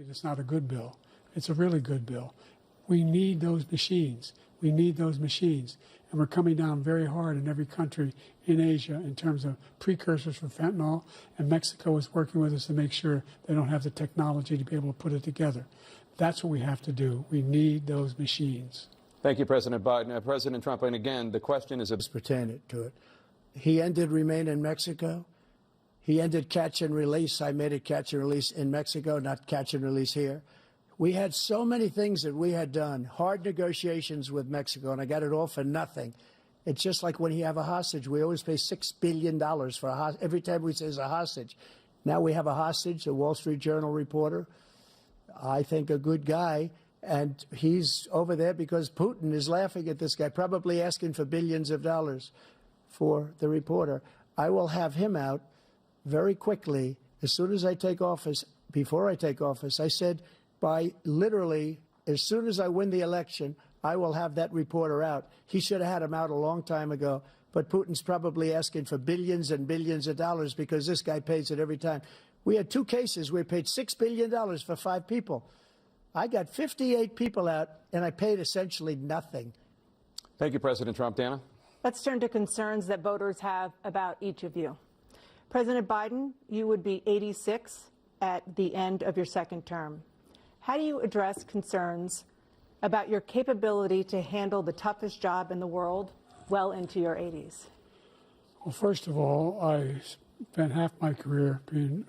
It's not a good bill. It's a really good bill. We need those machines. We need those machines. And we're coming down very hard in every country in Asia in terms of precursors for fentanyl. And Mexico is working with us to make sure they don't have the technology to be able to put it together. That's what we have to do. We need those machines. Thank you, President Biden. President Trump, and again, the question is pertaining to it. He ended Remain in Mexico. He ended catch and release. I made it catch and release in Mexico, not catch and release here. We had so many things that we had done, hard negotiations with Mexico, and I got it all for nothing. It's just like when you have a hostage. We always pay $6 billion for a hostage. Every time we say it's a hostage. Now we have a hostage, a Wall Street Journal reporter, I think a good guy, and he's over there because Putin is laughing at this guy, probably asking for billions of dollars for the reporter. I will have him out very quickly as soon as I take office. Before I take office, I said by literally as soon as I win the election, I will have that reporter out. He should have had him out a long time ago, but Putin's probably asking for billions and billions of dollars because this guy pays it every time. We had 2 cases where we paid $6 billion for 5 people. I got 58 people out, and I paid essentially nothing. Thank you, President Trump. Dana? Let's turn to concerns that voters have about each of you. President Biden, you would be 86 at the end of your 2nd term. How do you address concerns about your capability to handle the toughest job in the world well into your 80s? Well, first of all, I spent half my career being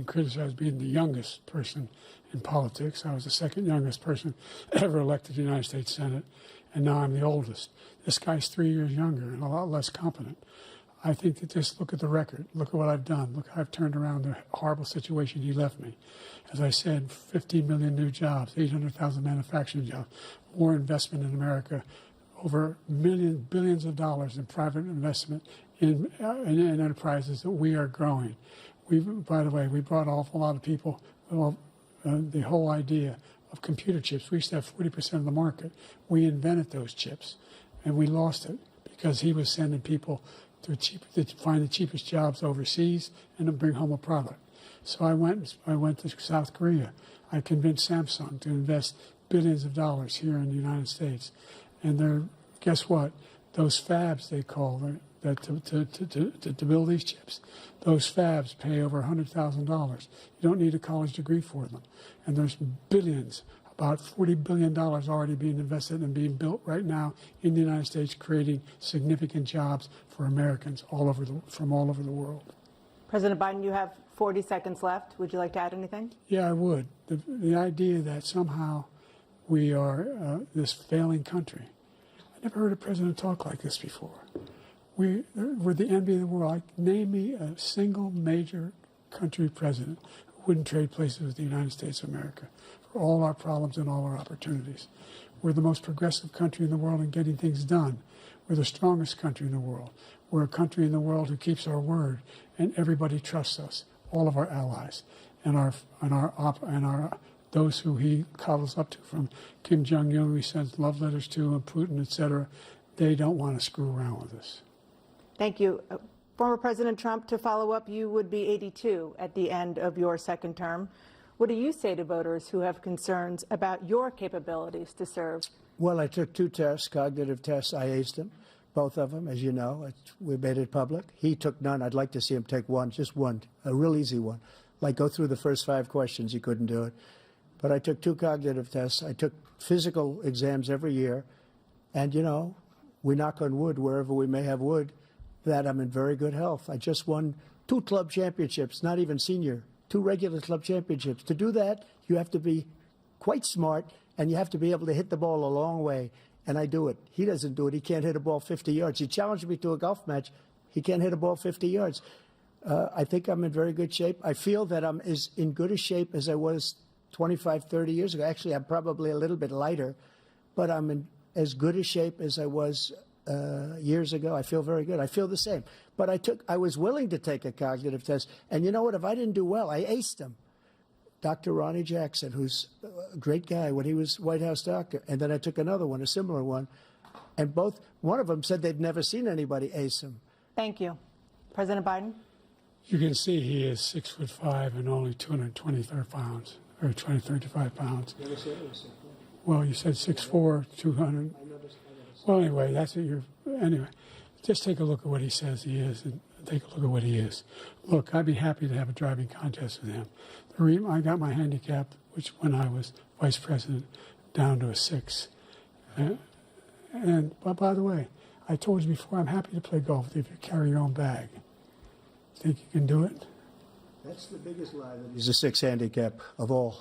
criticized being the youngest person in politics. I was the 2nd youngest person ever elected to the United States Senate, and now I'm the oldest. This guy's 3 years younger and a lot less competent. I think that just look at the record. Look at what I've done. Look how I've turned around the horrible situation he left me. As I said, 15 million new jobs, 800,000 manufacturing jobs, more investment in America, over billions of dollars in private investment in enterprises that we are growing. By the way, we brought an awful lot of people. The whole idea of computer chips, we used to have 40% of the market. We invented those chips, and we lost it because he was sending people to find the cheapest jobs overseas and to bring home a product. So I went to South Korea. I convinced Samsung to invest billions of dollars here in the United States. And guess what? Those fabs, they call them, to build these chips, those fabs pay over $100,000. You don't need a college degree for them. And there's billions, about $40 billion already being invested and being built right now in the United States, creating significant jobs for Americans from all over the world. President Biden, you have 40 seconds left. Would you like to add anything? Yeah, I would. The idea that somehow we are this failing country. I never heard a president talk like this before. We're the envy of the world. Name me a single major country president who wouldn't trade places with the United States of America for all our problems and all our opportunities. We're the most progressive country in the world in getting things done. We're the strongest country in the world. We're a country in the world who keeps our word, and everybody trusts us, all of our allies, and those who he coddles up to, from Kim Jong-un, who he sends love letters to, and Putin, etc. They don't want to screw around with us. Thank you. Former President Trump, to follow up, you would be 82 at the end of your 2nd term. What do you say to voters who have concerns about your capabilities to serve? Well, I took 2 tests, cognitive tests. I aced them, both of them, as you know. We made it public. He took none. I'd like to see him take one, just one, a real easy one. Like go through the first 5 questions. He couldn't do it. But I took 2 cognitive tests. I took physical exams every year. And, you know, we knock on wood wherever we may have wood, that I'm in very good health. I just won 2 club championships, not even senior, 2 regular club championships. To do that, you have to be quite smart, and you have to be able to hit the ball a long way. And I do it. He doesn't do it. He can't hit a ball 50 yards. He challenged me to a golf match. He can't hit a ball 50 yards. I think I'm in very good shape. I feel that I'm as in good a shape as I was 25, 30 years ago. Actually, I'm probably a little bit lighter, but I'm in as good a shape as I was years ago. I feel very good. I feel the same. But I was willing to take a cognitive test. And you know what? If I didn't do well, I aced them. Dr. Ronnie Jackson, who's a great guy when he was White House doctor. And then I took another one, a similar one. And one of them said they'd never seen anybody ace him. Thank you. President Biden? You can see he is 6'5" and only 223 pounds. or 20, 35 pounds. Well, you said 6'4", 200. Well, anyway, that's what you're. Anyway, just take a look at what he says he is, and take a look at what he is. Look, I'd be happy to have a driving contest with him. I got my handicap, which when I was vice president, down to a 6. But by the way, I told you before, I'm happy to play golf if you carry your own bag. Think you can do it? That's the biggest lie. He's a 6 handicap of all.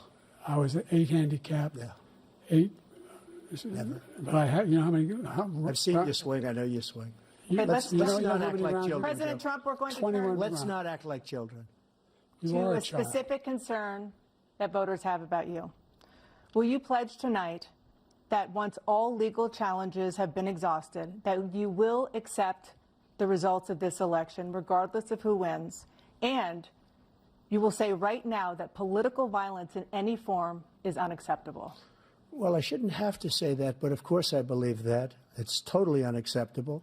I was an 8 handicap. Yeah. 8. Never. But I had, you know how many? I've seen you swing. I know you swing. Okay, let's not how act many like rounds you- children. President Trump, we're going to 21 turn Let's not act like children. You to are a a child. specific concern that voters have about you. Will you pledge tonight that once all legal challenges have been exhausted, that you will accept the results of this election, regardless of who wins, and you will say right now that political violence in any form is unacceptable? Well, I shouldn't have to say that, but of course I believe that. It's totally unacceptable.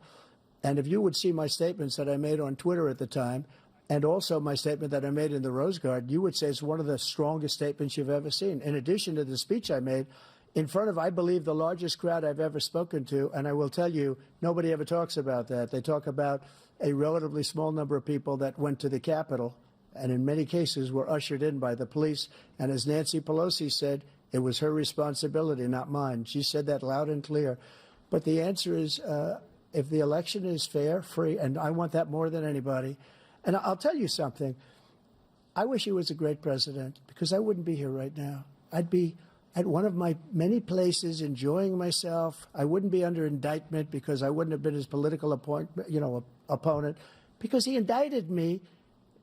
And if you would see my statements that I made on Twitter at the time, and also my statement that I made in the Rose Garden, you would say it's one of the strongest statements you've ever seen. In addition to the speech I made in front of, I believe, the largest crowd I've ever spoken to, and I will tell you, nobody ever talks about that. They talk about a relatively small number of people that went to the Capitol, and in many cases were ushered in by the police. And as Nancy Pelosi said, it was her responsibility, not mine. She said that loud and clear. But the answer is, if the election is fair, free, and I want that more than anybody. And I'll tell you something. I wish he was a great president, because I wouldn't be here right now. I'd be at one of my many places enjoying myself. I wouldn't be under indictment because I wouldn't have been his political opponent, because he indicted me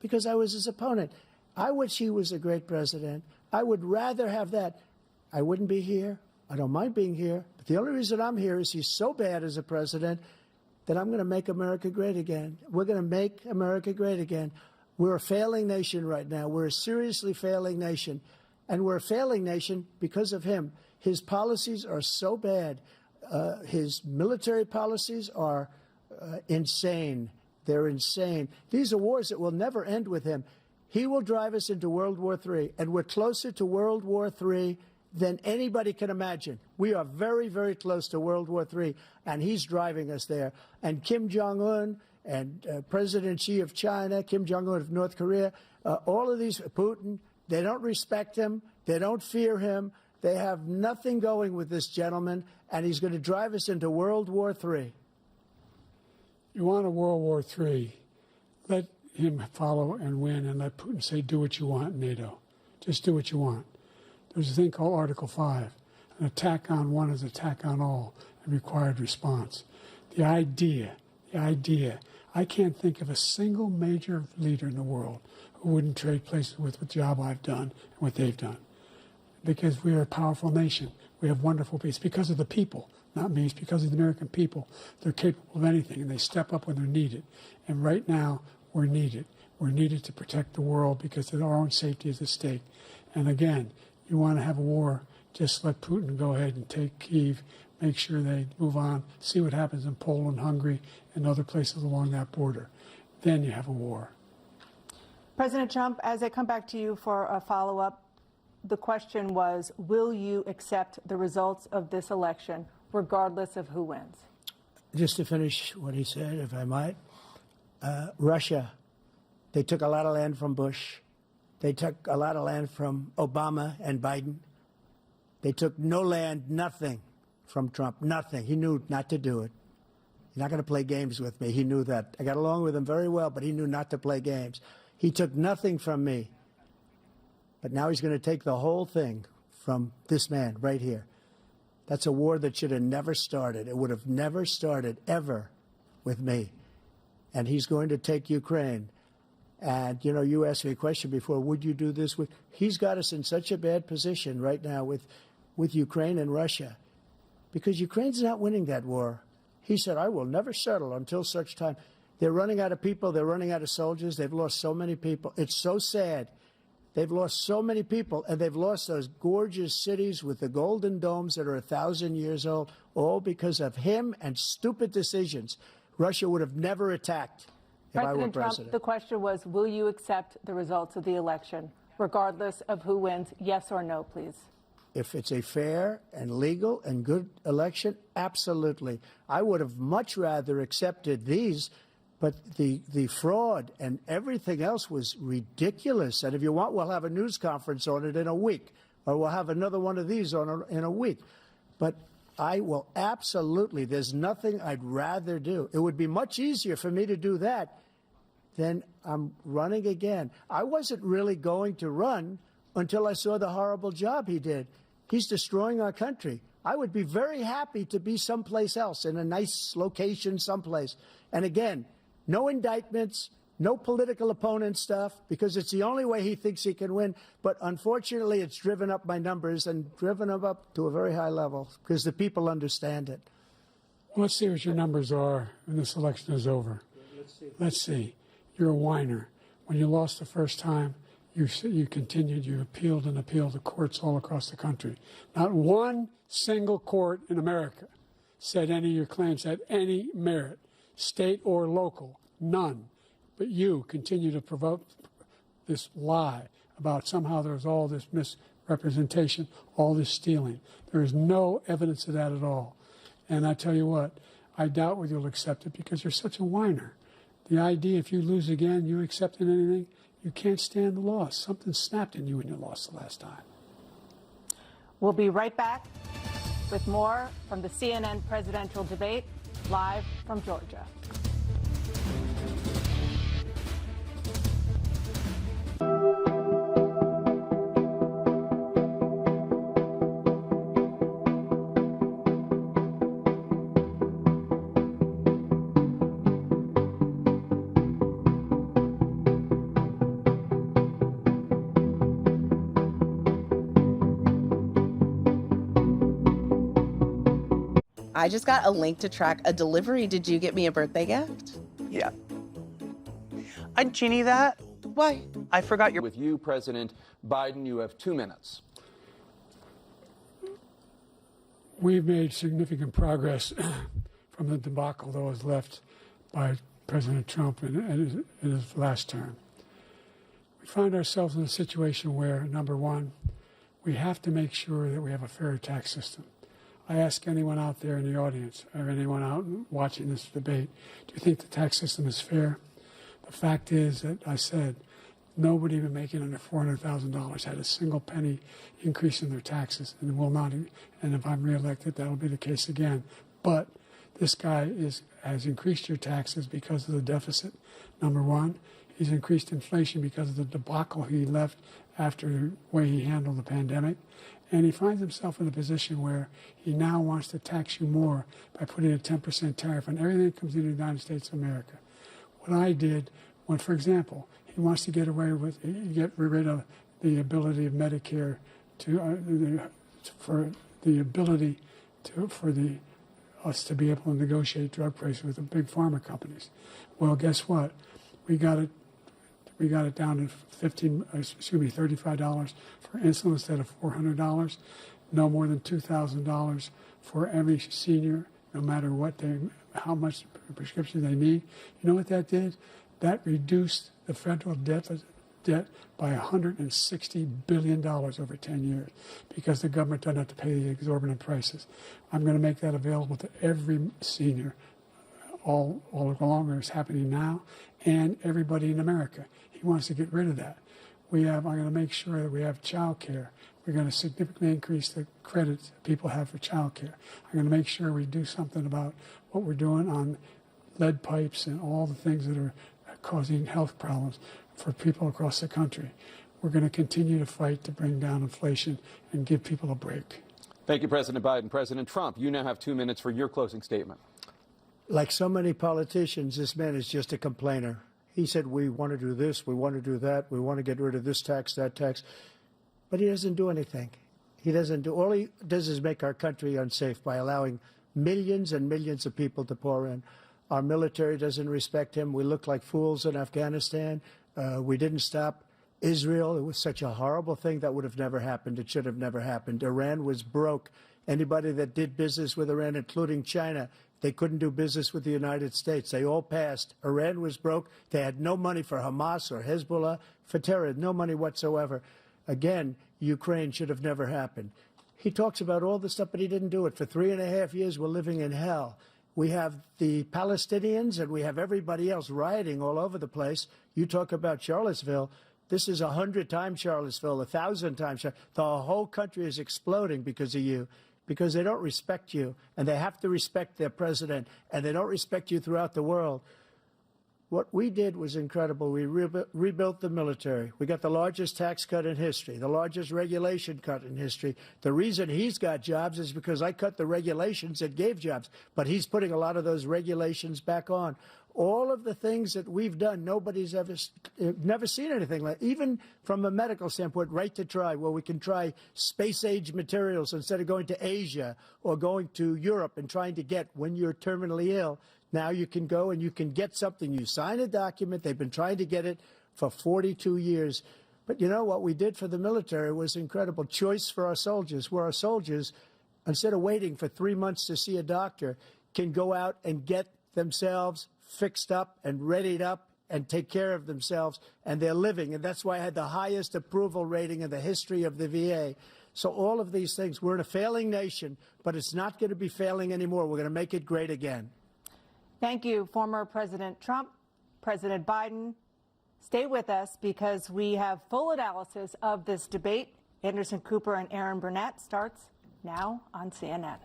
because I was his opponent. I wish he was a great president. I would rather have that. I wouldn't be here. I don't mind being here. But the only reason I'm here is he's so bad as a president that I'm going to make America great again. We're going to make America great again. We're a failing nation right now. We're a seriously failing nation. And we're a failing nation because of him. His policies are so bad. His military policies are insane. They're insane. These are wars that will never end with him. He will drive us into World War III, and we're closer to World War III than anybody can imagine. We are very, very close to World War III, and he's driving us there. And Kim Jong-un and President Xi of China, Kim Jong-un of North Korea, all of these, Putin, they don't respect him. They don't fear him. They have nothing going with this gentleman, and he's going to drive us into World War III. You want a World War III, let him follow and win, and let Putin say, do what you want, NATO. Just do what you want. There's a thing called Article 5. An attack on one is an attack on all, and required response. The idea, I can't think of a single major leader in the world who wouldn't trade places with the job I've done and what they've done. Because we are a powerful nation. We have wonderful people. It's because of the people, not me. It's because of the American people. They're capable of anything, and they step up when they're needed. And right now, we're needed. We're needed to protect the world because our own safety is at stake. And again, you want to have a war, just let Putin go ahead and take Kyiv, make sure they move on, see what happens in Poland, Hungary, and other places along that border. Then you have a war. President Trump, as I come back to you for a follow-up, the question was, will you accept the results of this election, regardless of who wins? Just to finish what he said, if I might, Russia, they took a lot of land from Bush. They took a lot of land from Obama and Biden. They took no land, nothing from Trump, nothing. He knew not to do it. He's not going to play games with me. He knew that. I got along with him very well, but he knew not to play games. He took nothing from me. But now he's going to take the whole thing from this man right here. That's a war that should have never started. It would have never started, ever, with me. And he's going to take Ukraine. And, you know, you asked me a question before, would you do this? He's got us in such a bad position right now with Ukraine and Russia, because Ukraine's not winning that war. He said, I will never settle until such time. They're running out of people. They're running out of soldiers. They've lost so many people. It's so sad. They've lost so many people, and they've lost those gorgeous cities with the golden domes that are 1,000 years old, all because of him and stupid decisions. Russia would have never attacked if I were President Trump, president. the question was, will you accept the results of the election, regardless of who wins? Yes or no, please. If it's a fair and legal and good election, absolutely. I would have much rather accepted these, but the fraud and everything else was ridiculous. And if you want, we'll have a news conference on it in a week, or we'll have another one of these in a week. But I will absolutely, there's nothing I'd rather do. It would be much easier for me to do that than I'm running again. I wasn't really going to run until I saw the horrible job he did. He's destroying our country. I would be very happy to be someplace else, in a nice location someplace. And again, no indictments, no political opponent stuff, because it's the only way he thinks he can win. But unfortunately, it's driven up my numbers and driven them up to a very high level because the people understand it. Well, let's see what your numbers are when this election is over. Let's see. You're a whiner. When you lost the first time, you continued, you appealed and appealed to courts all across the country. Not one single court in America said any of your claims had any merit, state or local, none. But you continue to provoke this lie about somehow there's all this misrepresentation, all this stealing. There is no evidence of that at all. And I tell you what, I doubt whether you'll accept it because you're such a whiner. The idea if you lose again, you accepting anything, you can't stand the loss. Something snapped in you when you lost the last time. We'll be right back with more from the CNN presidential debate, live from Georgia. I just got a link to track a delivery. Did you get me a birthday gift? Yeah. I'd Ginny that. Why? I forgot your... With you, President Biden, you have 2 minutes. We've made significant progress from the debacle that was left by President Trump in his last term. We find ourselves in a situation where, number one, we have to make sure that we have a fair tax system. I ask anyone out there in the audience or anyone out watching this debate, do you think the tax system is fair? The fact is that I said nobody even making under $400,000 had a single penny increase in their taxes and will not. And if I'm reelected, that'll be the case again. But this guy has increased your taxes because of the deficit, number one. He's increased inflation because of the debacle he left after the way he handled the pandemic. And he finds himself in a position where he now wants to tax you more by putting a 10% tariff on everything that comes into the United States of America. What I did, when, for example, he wants to get rid of the ability of Medicare for us to be able to negotiate drug prices with the big pharma companies. Well, guess what? We got it down to $35 for insulin instead of $400. No more than $2,000 for every senior, no matter how much prescription they need. You know what that did? That reduced the federal debt by $160 billion over 10 years because the government doesn't have to pay the exorbitant prices. I'm going to make that available to every senior all along, it's happening now, and everybody in America. He wants to get rid of that. I'm going to make sure that we have child care. We're going to significantly increase the credits people have for child care. I'm going to make sure we do something about what we're doing on lead pipes and all the things that are causing health problems for people across the country. We're going to continue to fight to bring down inflation and give people a break. Thank you, President Biden. President Trump, you now have 2 minutes for your closing statement. Like so many politicians, this man is just a complainer. He said, we want to do this, we want to do that, we want to get rid of this tax, that tax. But he doesn't do anything. All he does is make our country unsafe by allowing millions and millions of people to pour in. Our military doesn't respect him. We look like fools in Afghanistan. We didn't stop Israel, it was such a horrible thing that would have never happened. It should have never happened. Iran was broke. Anybody that did business with Iran, including China, they couldn't do business with the United States. They all passed. Iran was broke. They had no money for Hamas or Hezbollah, for terror, no money whatsoever. Again, Ukraine should have never happened. He talks about all this stuff, but he didn't do it. For 3.5 years, we're living in hell. We have the Palestinians and we have everybody else rioting all over the place. You talk about Charlottesville. This is 100 times Charlottesville, 1,000 times. The whole country is exploding because of you, because they don't respect you, and they have to respect their president, and they don't respect you throughout the world. What we did was incredible. We rebuilt the military. We got the largest tax cut in history, the largest regulation cut in history. The reason he's got jobs is because I cut the regulations that gave jobs, but he's putting a lot of those regulations back on. All of the things that we've done, nobody's never seen anything like. Even from a medical standpoint, right to try, where we can try space-age materials instead of going to Asia or going to Europe and trying to get when you're terminally ill. Now you can go and you can get something. You sign a document. They've been trying to get it for 42 years. But you know what we did for the military was incredible. Choice for our soldiers, where our soldiers, instead of waiting for 3 months to see a doctor, can go out and get themselves fixed up and readied up and take care of themselves, and they're living. And that's why I had the highest approval rating in the history of the VA. So all of these things, we're in a failing nation, but it's not going to be failing anymore. We're going to make it great again. Thank you, former President Trump, President Biden. Stay with us because we have full analysis of this debate. Anderson Cooper and Erin Burnett starts now on CNN.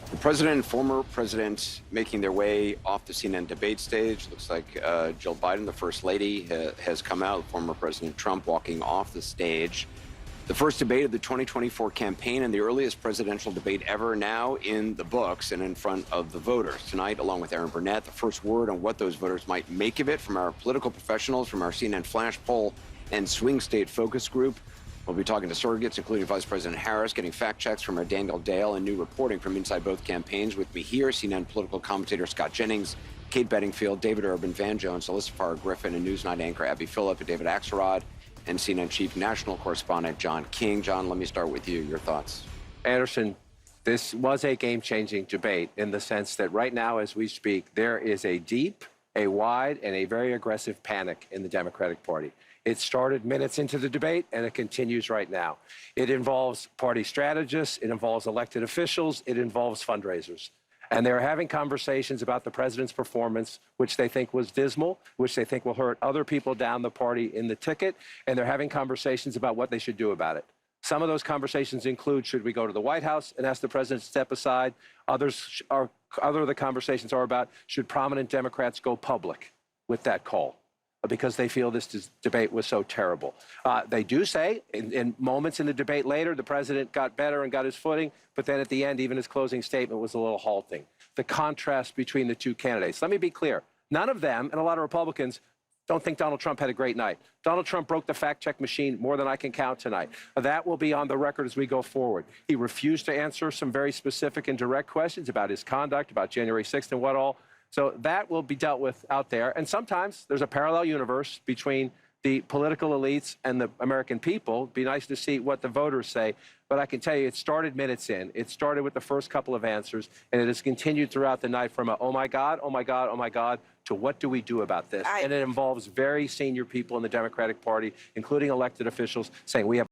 The president and former president making their way off the CNN debate stage. Looks like Jill Biden, the first lady, has come out. Former President Trump walking off the stage. The first debate of the 2024 campaign and the earliest presidential debate ever now in the books and in front of the voters. Tonight, along with Erin Burnett, the first word on what those voters might make of it from our political professionals, from our CNN Flash Poll and Swing State Focus Group. We'll be talking to surrogates, including Vice President Harris, getting fact checks from our Daniel Dale, and new reporting from inside both campaigns. With me here, CNN political commentator Scott Jennings, Kate Bedingfield, David Urban, Van Jones, Alyssa Farr Griffin, and Newsnight anchor Abby Phillip, and David Axelrod, and CNN Chief National Correspondent John King. John, let me start with you. Your thoughts? Anderson, this was a game-changing debate in the sense that right now, as we speak, there is a deep, a wide, and a very aggressive panic in the Democratic Party. It started minutes into the debate, and it continues right now. It involves party strategists, it involves elected officials, it involves fundraisers. And they're having conversations about the president's performance, which they think was dismal, which they think will hurt other people down the party in the ticket, and they're having conversations about what they should do about it. Some of those conversations include, should we go to the White House and ask the president to step aside? Other of the conversations are about, should prominent Democrats go public with that call? Because they feel this debate was so terrible. They do say, in moments in the debate later, the president got better and got his footing, but then at the end, even his closing statement was a little halting. The contrast between the two candidates. Let me be clear. None of them, and a lot of Republicans, don't think Donald Trump had a great night. Donald Trump broke the fact-check machine more than I can count tonight. That will be on the record as we go forward. He refused to answer some very specific and direct questions about his conduct, about January 6th and what all. So that will be dealt with out there. And sometimes there's a parallel universe between the political elites and the American people. It'd be nice to see what the voters say. But I can tell you, it started minutes in. It started with the first couple of answers, and it has continued throughout the night from a, oh, my God, oh, my God, oh, my God, to what do we do about this? And it involves very senior people in the Democratic Party, including elected officials, saying we have